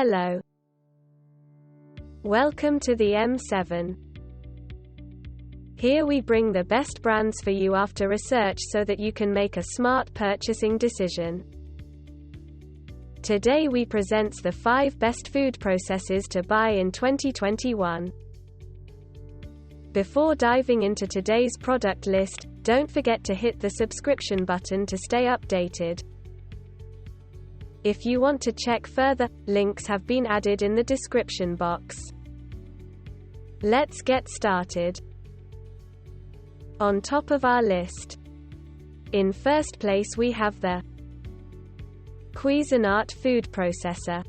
Hello. Welcome to the M7. Here we bring the best brands for you after research so that you can make a smart purchasing decision. Today we present the 5 best food processors to buy in 2021. Before diving into today's product list, don't forget to hit the subscription button to stay updated. If you want to check further, links have been added in the description box. Let's get started. On top of our list, in first place we have the Cuisinart food processor.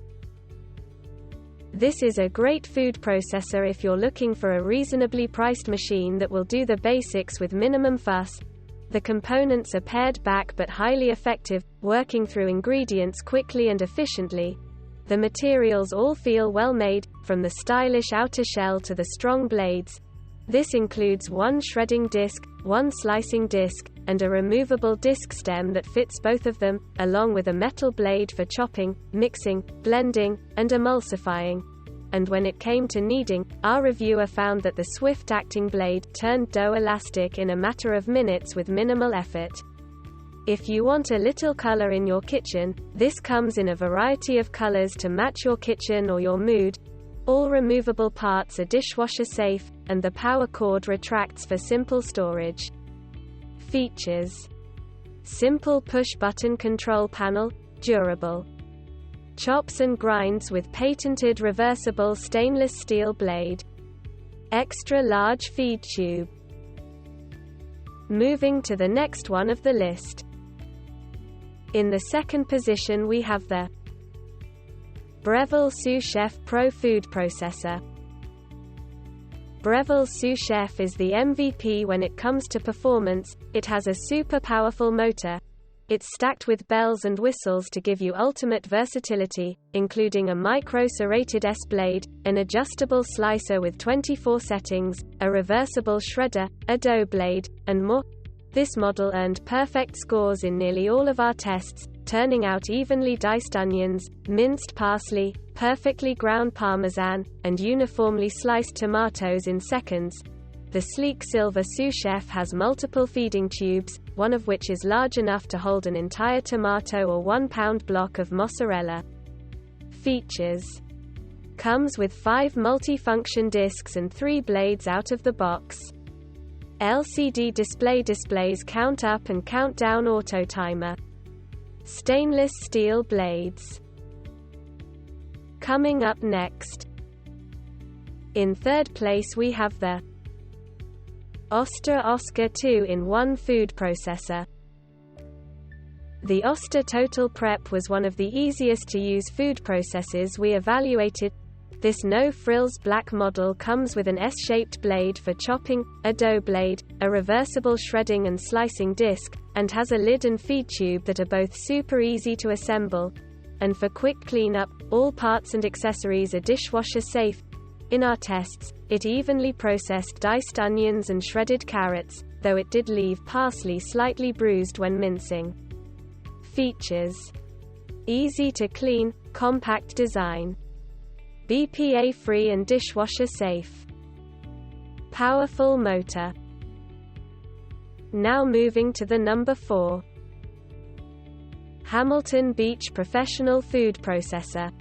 This is a great food processor if you're looking for a reasonably priced machine that will do the basics with minimum fuss. The components are pared back but highly effective, working through ingredients quickly and efficiently. The materials all feel well made, from the stylish outer shell to the strong blades. This includes one shredding disc, one slicing disc, and a removable disc stem that fits both of them, along with a metal blade for chopping, mixing, blending, and emulsifying. And when it came to kneading, our reviewer found that the swift-acting blade turned dough elastic in a matter of minutes with minimal effort. If you want a little color in your kitchen, this comes in a variety of colors to match your kitchen or your mood. All removable parts are dishwasher safe, and the power cord retracts for simple storage. Features: simple push-button control panel, durable. Chops and grinds with patented reversible stainless steel blade. Extra large feed tube. Moving to the next one of the list. In the second position we have the Breville Sous Chef Pro Food Processor. Breville Sous Chef is the MVP when it comes to performance. It has a super powerful motor. It's stacked with bells and whistles to give you ultimate versatility, including a micro-serrated S-blade, an adjustable slicer with 24 settings, a reversible shredder, a dough blade, and more. This model earned perfect scores in nearly all of our tests, turning out evenly diced onions, minced parsley, perfectly ground parmesan, and uniformly sliced tomatoes in seconds. The sleek silver Sous Chef has multiple feeding tubes, one of which is large enough to hold an entire tomato or 1-pound block of mozzarella. Features: comes with 5 multi-function discs and 3 blades out of the box. LCD display displays count up and count down auto timer. Stainless steel blades. Coming up next. In third place we have the Oster Oscar 2-in-1 food processor. The Oster Total Prep was one of the easiest to use food processors we evaluated. This no-frills black model comes with an S-shaped blade for chopping, a dough blade, a reversible shredding and slicing disc, and has a lid and feed tube that are both super easy to assemble. And for quick cleanup, all parts and accessories are dishwasher safe. In our tests, it evenly processed diced onions and shredded carrots, though it did leave parsley slightly bruised when mincing. Features: easy to clean, compact design. BPA-free and dishwasher safe. Powerful motor. Now moving to the number 4. Hamilton Beach Professional Food Processor.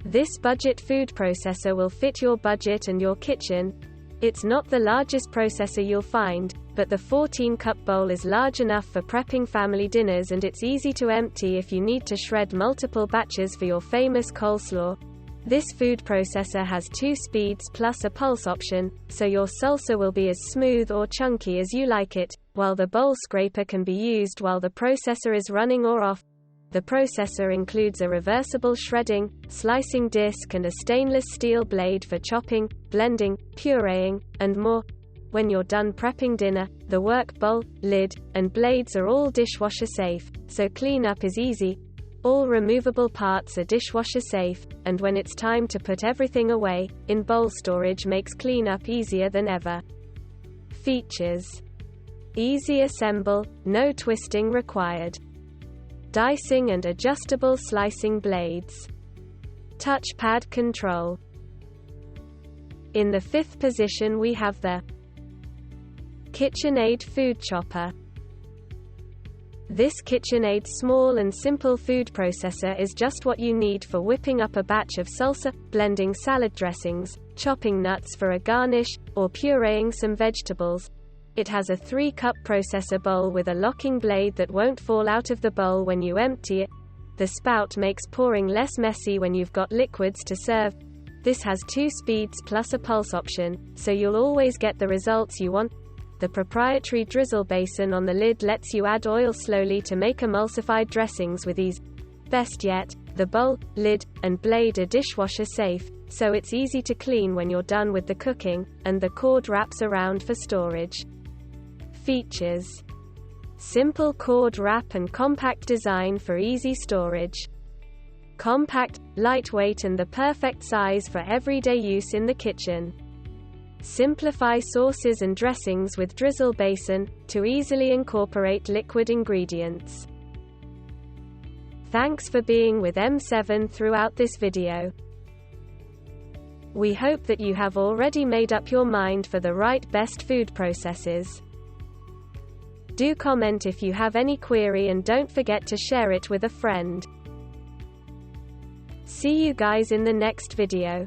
This budget food processor will fit your budget and your kitchen. It's not the largest processor you'll find, but the 14-cup bowl is large enough for prepping family dinners, and it's easy to empty if you need to shred multiple batches for your famous coleslaw. This food processor has 2 speeds plus a pulse option, so your salsa will be as smooth or chunky as you like it, while the bowl scraper can be used while the processor is running or off. The processor includes a reversible shredding, slicing disc and a stainless steel blade for chopping, blending, pureeing, and more. When you're done prepping dinner, the work bowl, lid, and blades are all dishwasher safe, so cleanup is easy. All removable parts are dishwasher safe, and when it's time to put everything away, in-bowl storage makes cleanup easier than ever. Features: easy assemble, no twisting required. Dicing and adjustable slicing blades. touchpad control. In the 5th position we have the KitchenAid food chopper. This KitchenAid small and simple food processor is just what you need for whipping up a batch of salsa, blending salad dressings, chopping nuts for a garnish, or pureeing some vegetables. It has a 3-cup processor bowl with a locking blade that won't fall out of the bowl when you empty it. The spout makes pouring less messy when you've got liquids to serve. This has 2 speeds plus a pulse option, so you'll always get the results you want. The proprietary drizzle basin on the lid lets you add oil slowly to make emulsified dressings with ease. Best yet, the bowl, lid, and blade are dishwasher safe, so it's easy to clean when you're done with the cooking, and the cord wraps around for storage. Features: simple cord wrap and compact design for easy storage. Compact, lightweight and the perfect size for everyday use in the kitchen. Simplify sauces and dressings with drizzle basin, to easily incorporate liquid ingredients. Thanks for being with M7 throughout this video. We hope that you have already made up your mind for the right best food processors. Do comment if you have any query and don't forget to share it with a friend. See you guys in the next video.